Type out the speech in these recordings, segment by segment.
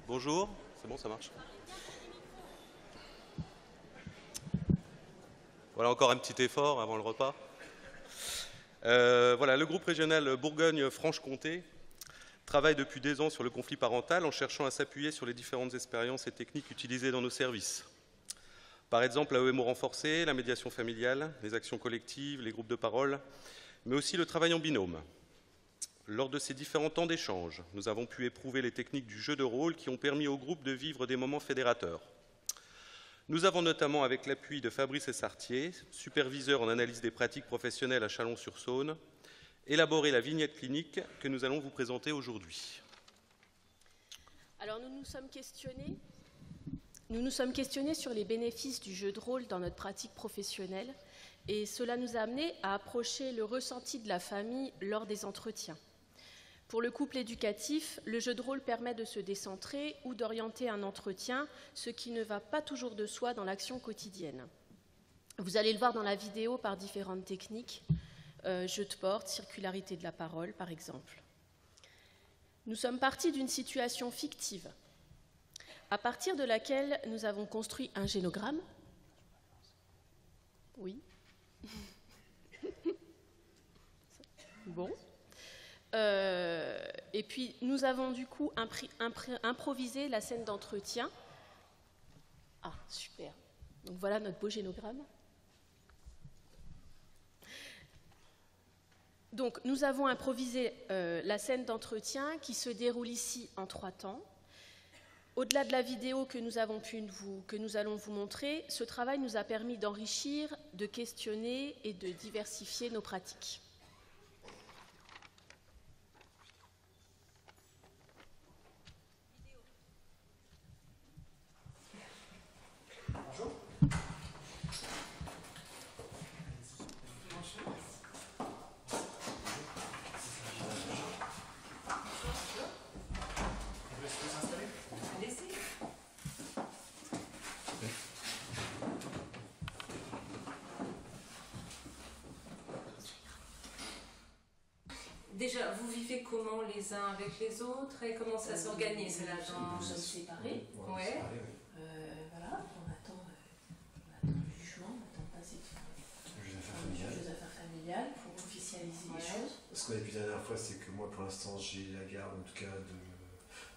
Bonjour, c'est bon, ça marche. Voilà encore un petit effort avant le repas. Voilà, le groupe régional Bourgogne-Franche-Comté travaille depuis des ans sur le conflit parental en cherchant à s'appuyer sur les différentes expériences et techniques utilisées dans nos services. Par exemple, l'AEMO renforcée, la médiation familiale, les actions collectives, les groupes de parole, mais aussi le travail en binôme. Lors de ces différents temps d'échange, nous avons pu éprouver les techniques du jeu de rôle qui ont permis au groupe de vivre des moments fédérateurs. Nous avons notamment, avec l'appui de Fabrice Essartier, superviseur en analyse des pratiques professionnelles à Chalon-sur-Saône, élaboré la vignette clinique que nous allons vous présenter aujourd'hui. Alors nous nous sommes questionnés sur les bénéfices du jeu de rôle dans notre pratique professionnelle et cela nous a amené à approcher le ressenti de la famille lors des entretiens. Pour le couple éducatif, le jeu de rôle permet de se décentrer ou d'orienter un entretien, ce qui ne va pas toujours de soi dans l'action quotidienne. Vous allez le voir dans la vidéo par différentes techniques, jeu de porte, circularité de la parole par exemple. Nous sommes partis d'une situation fictive, à partir de laquelle nous avons construit un génogramme. Oui. Bon. Et puis nous avons du coup improvisé la scène d'entretien. Ah, super. Donc voilà notre beau génogramme. Donc nous avons improvisé la scène d'entretien qui se déroule ici en 3 temps. Au-delà de la vidéo que nous allons vous montrer, ce travail nous a permis d'enrichir, de questionner et de diversifier nos pratiques. Bonjour. Déjà, vous vivez comment les uns avec les autres et comment ça s'organise là dans... Nous sommes séparés. Ouais. Voilà, on attend le jugement, on attend de passer aux affaires familiales pour officialiser les choses. Ce qu'on a vu la dernière fois, c'est que moi, pour l'instant, j'ai la garde, en tout cas,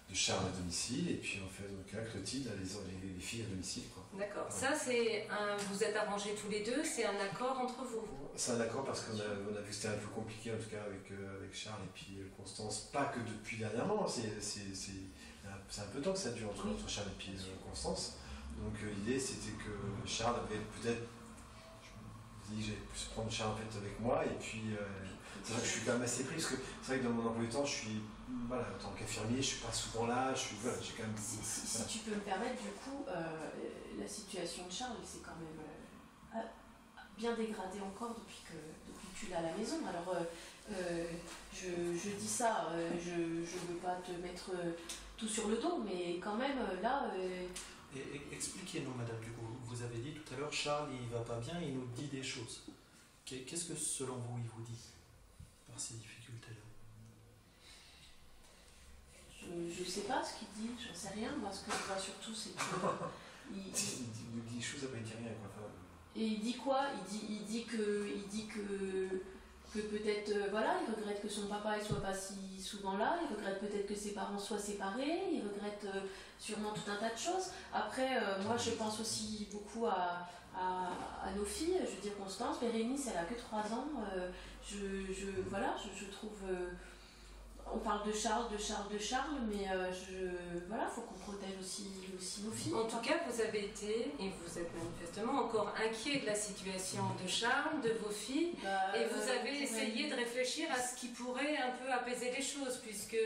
de Charles à domicile, et puis en fait, donc là, Clotilde a les filles à domicile. D'accord. Ouais. Ça, c'est vous êtes arrangés tous les deux, c'est un accord entre vous. C'est un accord parce qu'on a vu que c'était un peu compliqué, en tout cas, avec Charles et puis Constance. Pas que depuis dernièrement, c'est un peu de temps que ça dure entre Charles et puis Constance. Donc l'idée, c'était que Charles avait peut-être... Je me dis que j'allais plus prendre Charles en fait avec moi, et puis... c'est vrai que je suis quand même assez pris, parce que c'est vrai que dans mon emploi du temps, je suis, voilà, en tant qu'infirmier, je suis pas souvent là, voilà, j'ai quand même... Si tu peux me permettre, du coup, la situation de Charles, c'est quand même bien dégradée encore depuis que tu l'as à la maison. Alors, je dis ça, je ne veux pas te mettre tout sur le dos, mais quand même, là... Expliquez-nous, madame, du coup, vous avez dit tout à l'heure, Charles, il va pas bien, il nous dit des choses. Qu'est-ce que, selon vous, il vous dit par ces difficultés-là? Je sais pas ce qu'il dit, j'en sais rien. Moi, ce que je vois surtout, c'est que... il dit des choses, après il dit rien, quoi. Enfin, et il dit quoi? Il dit que peut-être, voilà, il regrette que son papa ne soit pas si souvent là, il regrette peut-être que ses parents soient séparés, il regrette sûrement tout un tas de choses. Après, moi, je pense aussi beaucoup à nos filles. Je veux dire, Constance, Bérénice, elle a que 3 ans. Voilà, je trouve... on parle de Charles, mais voilà, il faut qu'on protège aussi nos filles. En tout cas, vous avez été, et vous êtes manifestement encore inquiet de la situation de Charles, de vos filles, et vous avez essayé de réfléchir à ce qui pourrait un peu apaiser les choses, puisque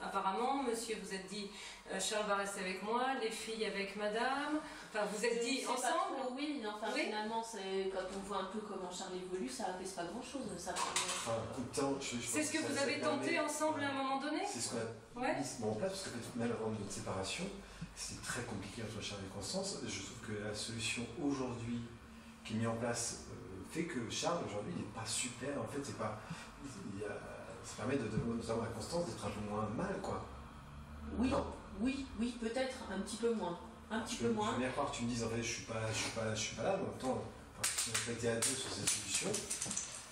apparemment, monsieur, vous êtes dit, Charles va rester avec moi, les filles avec madame, enfin, vous êtes dit ensemble? Oui, enfin, oui. Finalement, quand on voit un peu comment Charles évolue, ça apaise pas grand-chose. C'est ce que vous avez tenté ensemble à un moment donné? C'est ce qu'on a mis en place, parce que même avant notre séparation, c'était très compliqué entre Charles et Constance. Je trouve que la solution aujourd'hui qui est mise en place fait que Charles, aujourd'hui, il n'est pas super. En fait, c'est pas... ça permet notamment à Constance d'être un peu moins mal, quoi. Oui, non. Oui, peut-être un petit peu moins. Un petit peu moins. Je veux bien croire que tu me dises, en fait, je suis pas là, mais en même temps, si on était à deux sur cette solution,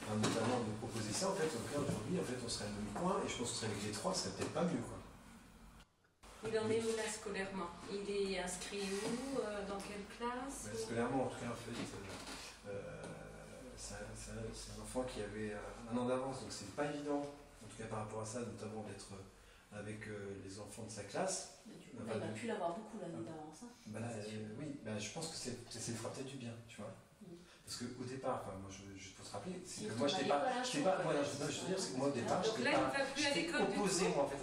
notamment de proposer ça, en fait, aujourd'hui, en fait, on serait à demi-point, et je pense qu'on serait avec les trois, ce serait peut-être pas mieux, quoi. Il en est où là scolairement? Il est inscrit où? Dans quelle classe? Scolairement, en tout cas, en fait, c'est un enfant qui avait un an d'avance, donc c'est pas évident, en tout cas par rapport à ça, notamment d'être avec les enfants de sa classe. Il va plus l'avoir beaucoup l'année d'avance. Oui, je pense que ça lui fera peut-être du bien, tu vois. Parce qu'au départ, moi, je peux te rappeler, c'est que moi, je veux dire, c'est que moi, au départ, j'étais opposé, moi, en fait.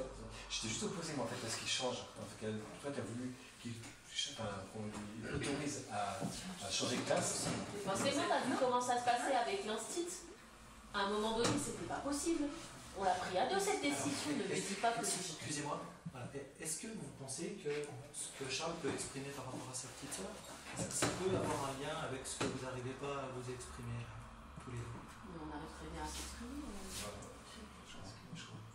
J'étais juste opposé, moi, en fait, à ce qu'il change. En fait, toi, tu as voulu qu'on lui autorise à changer de classe. Forcément, tu as vu comment ça se passait avec l'instit. À un moment donné, c'était pas possible. On l'a pris à deux, cette décision. Ne me dis pas que... Excusez-moi, est-ce que vous pensez que ce que Charles peut exprimer par rapport à sa petite sœur, ça peut avoir un lien avec ce que vous n'arrivez pas à vous exprimer tous les deux? On arrive très bien à s'exprimer.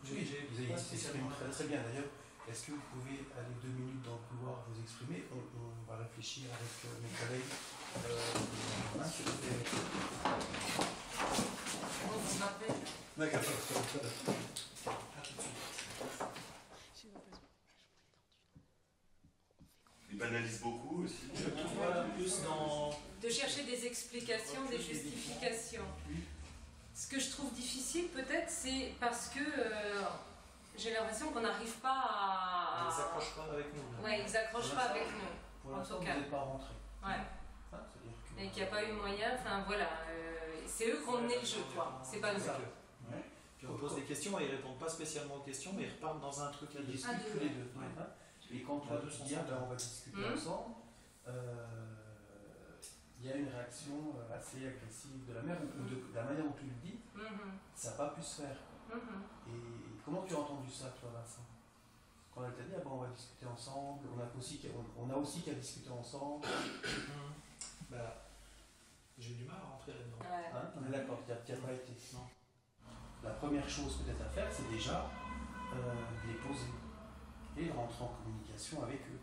Vous avez expliqué très bien d'ailleurs. Est-ce que vous pouvez aller 2 minutes dans le couloir vous exprimer? On va réfléchir avec mes collègues. On se rappelle. D'accord. Il banalise beaucoup aussi. Plus dans... De chercher des explications, des justifications. Ce que je trouve difficile peut-être, c'est parce que j'ai l'impression qu'on n'arrive pas à... Ils s'accrochent pas avec nous. Oui, ils s'accrochent pas avec nous. Pour l'instant, vous n'êtes pas rentré. Ouais. Et qu'il n'y a pas eu moyen, enfin voilà, c'est eux qui ont mené le jeu, quoi. C'est pas nous. Puis on pose des questions et ils répondent pas spécialement aux questions, mais ils repartent dans un truc à discuter tous les deux. Et quand on va discuter ensemble, il y a une réaction assez agressive de la mère, ou de la manière dont tu le dis, ça n'a pas pu se faire. Et comment tu as entendu ça, toi, Vincent? Quand elle t'a dit, on va discuter ensemble, on a aussi qu'à discuter ensemble. J'ai du mal à rentrer là-dedans. Hein, on est d'accord, tu n'as pas été. Non. La première chose peut-être à faire, c'est déjà de les poser et de rentrer en communication avec eux.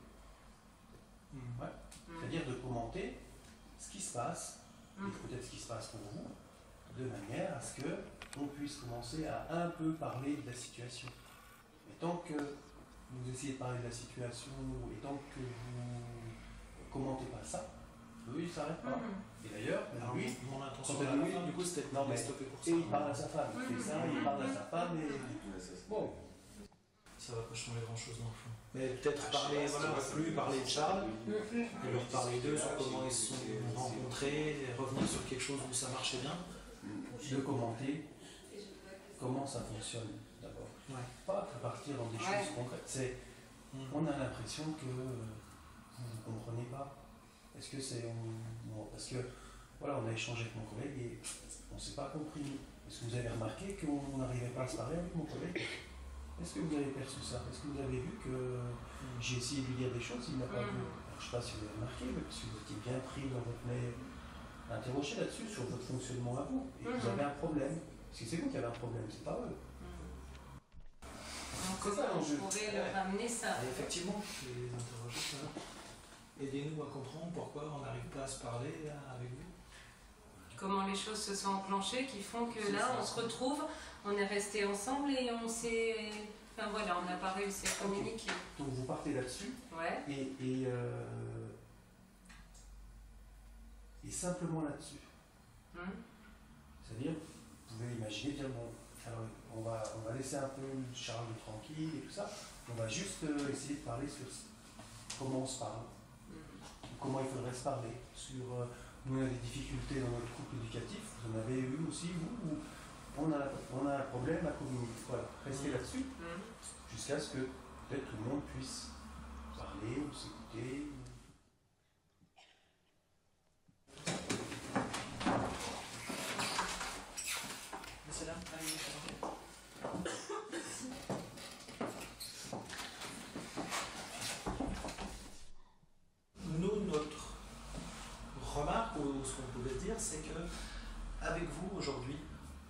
Ouais. C'est-à-dire de commenter ce qui se passe, et peut-être ce qui se passe pour vous, de manière à ce qu'on puisse commencer à un peu parler de la situation. Et tant que vous essayez de parler de la situation, et tant que vous ne commentez pas ça, eux, ils ne s'arrêtent pas. Et d'ailleurs, lui, mon intention à la fin, du coup, c'était de les stopper pour ça. Et il parle à sa femme, il fait ça, il parle à sa femme, et bon. Ça va pas changer grand-chose dans le fond. Mais peut-être parler, plus parler de Charles, et leur parler d'eux sur comment ils se sont rencontrés, et revenir sur quelque chose où ça marchait bien. De commenter comment ça fonctionne d'abord. Pas à partir dans des choses concrètes. On a l'impression que vous ne comprenez pas. Est-ce que c'est... Parce que, voilà, on a échangé avec mon collègue et on ne s'est pas compris. Est-ce que vous avez remarqué qu'on n'arrivait pas à se parler avec mon collègue? Est-ce que vous avez perçu ça? Est-ce que vous avez vu que j'ai essayé de lui dire des choses, il n'a pas vu? Alors, je ne sais pas si vous avez remarqué, mais parce que vous étiez bien pris dans votre mail, interrogé là-dessus, sur votre fonctionnement à vous. Et vous avez un problème. Parce que c'est vous qui avez un problème, c'est pas eux. Donc, comment on pourrait leur ramener ça? Et effectivement, les interroger ça. Aidez-nous à comprendre pourquoi on n'arrive pas à se parler avec vous. Comment les choses se sont enclenchées qui font que là, on se retrouve, on est restés ensemble et on s'est... Enfin voilà, on n'a pas réussi à communiquer. Donc vous partez là-dessus. Ouais. Et simplement là-dessus. C'est-à-dire, vous pouvez imaginer, dire, bon, alors on va laisser un peu Charles tranquille et tout ça. On va juste essayer de parler sur comment on se parle. Comment il faudrait se parler. Sur, nous, on a des difficultés dans notre couple éducatif. Vous en avez eu aussi, vous, où on a un problème à communiquer. Voilà, restez là-dessus. Jusqu'à ce que peut-être tout le monde puisse parler ou s'écouter. Nous, notre remarque, ou ce qu'on pouvait dire, c'est que avec vous aujourd'hui,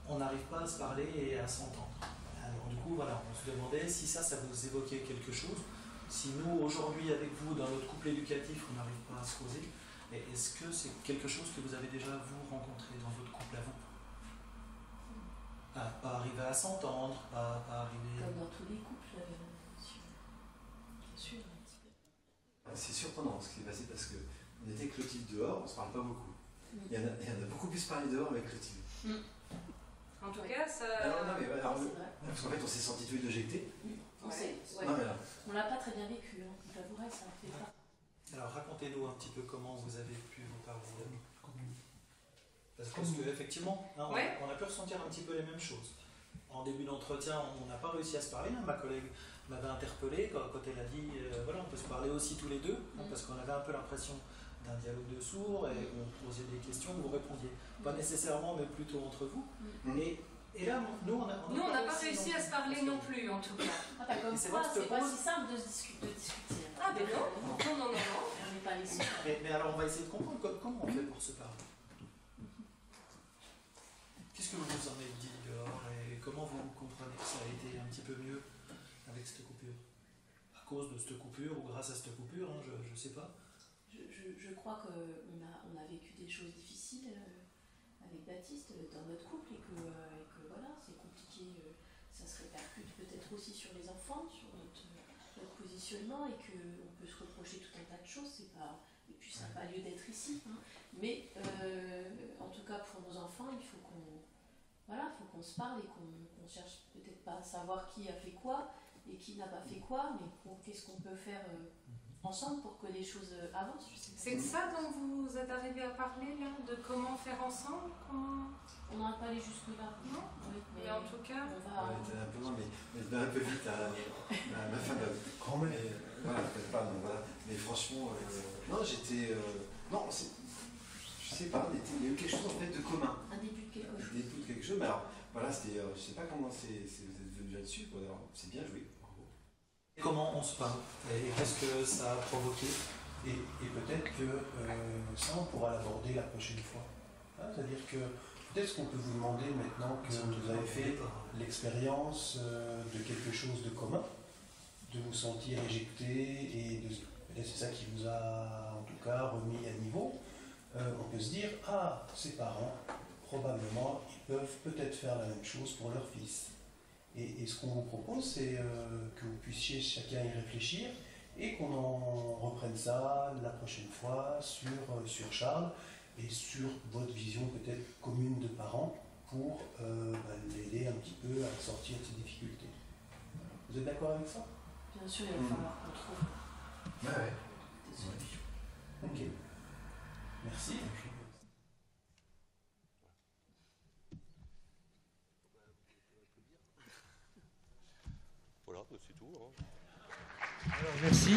on n'arrive pas à se parler et à s'entendre. Alors du coup, voilà, on se demandait si ça vous évoquait quelque chose, Si nous, aujourd'hui, avec vous, dans notre couple éducatif, on n'arrive pas à se poser, est-ce que c'est quelque chose que vous avez déjà, vous, rencontré dans votre couple avant? Pas arriver à s'entendre, pas arriver... Comme dans tous les couples, bien sûr, un petit peu. C'est surprenant ce qui s'est passé parce qu'on était avec Clotilde dehors, on ne se parle pas beaucoup. Il y en a beaucoup plus parlé dehors avec Clotilde. En tout cas, ça... Parce qu'en fait, on s'est sentis tous les deux jetés. On sait, Non, mais là. on l'a pas très bien vécu, hein. J'avouerais, ça fait pas. Alors racontez-nous un petit peu comment vous avez pu vous parler. Parce qu'effectivement, on a pu ressentir un petit peu les mêmes choses. En début d'entretien, on n'a pas réussi à se parler. Ma collègue m'avait interpellé quand elle a dit voilà, on peut se parler aussi tous les deux, parce qu'on avait un peu l'impression d'un dialogue de sourds et on posait des questions, vous répondiez. Pas nécessairement, mais plutôt entre vous. Et là, nous, on n'a pas réussi à se parler non plus, en tout cas. Comme quoi, c'est pas si simple de discuter. Ah ben non. On n'est pas les seuls. Mais alors, on va essayer de comprendre comment on fait pour se parler. Qu'est-ce que vous vous en avez dit dehors et comment vous comprenez que ça a été un petit peu mieux avec cette coupure? À cause de cette coupure ou grâce à cette coupure, hein, je ne sais pas. Je crois qu'on a vécu des choses difficiles avec Baptiste dans notre couple et que voilà, c'est compliqué, ça se répercute peut-être aussi sur les enfants, sur notre positionnement et qu'on peut se reprocher tout un tas de choses, et puis ça n'a pas lieu d'être ici. Hein. Mais en tout cas pour nos enfants, il faut qu'on se parle et qu'on cherche peut-être pas à savoir qui a fait quoi et qui n'a pas fait quoi, mais qu'est-ce qu'on peut faire ensemble pour que les choses avancent. C'est de ça dont vous êtes arrivé à parler là, de comment faire ensemble, On n'en a pas allé jusque-là. Non, oui, mais en tout cas... On va un peu loin, mais un peu vite. Ma femme quand même. Voilà, peut-être pas, donc voilà. Mais franchement, non, j'étais... non, je sais pas, il y a eu quelque chose en fait de commun. Un début de quelque chose. Un début de quelque chose, mais alors, voilà, c'était... je sais pas comment vous êtes venu là-dessus, quoi, d'ailleurs. C'est bien joué. Comment on se parle et qu'est-ce que ça a provoqué? Et peut-être que ça, on pourra l'aborder la prochaine fois. Hein, c'est-à-dire que peut-être qu'on peut vous demander maintenant que vous avez fait l'expérience de quelque chose de commun, de vous sentir éjecté et peut-être c'est ça qui vous a en tout cas remis à niveau. On peut se dire, ces parents, probablement, ils peuvent peut-être faire la même chose pour leur fils. Et ce qu'on vous propose, c'est que vous puissiez chacun y réfléchir et qu'on en reprenne ça la prochaine fois sur Charles et sur votre vision peut-être commune de parents pour l'aider un petit peu à sortir de ses difficultés. Vous êtes d'accord avec ça? Bien sûr, il va falloir qu'on trouve des solutions. Ok. Merci. Voilà, c'est tout. Alors, merci.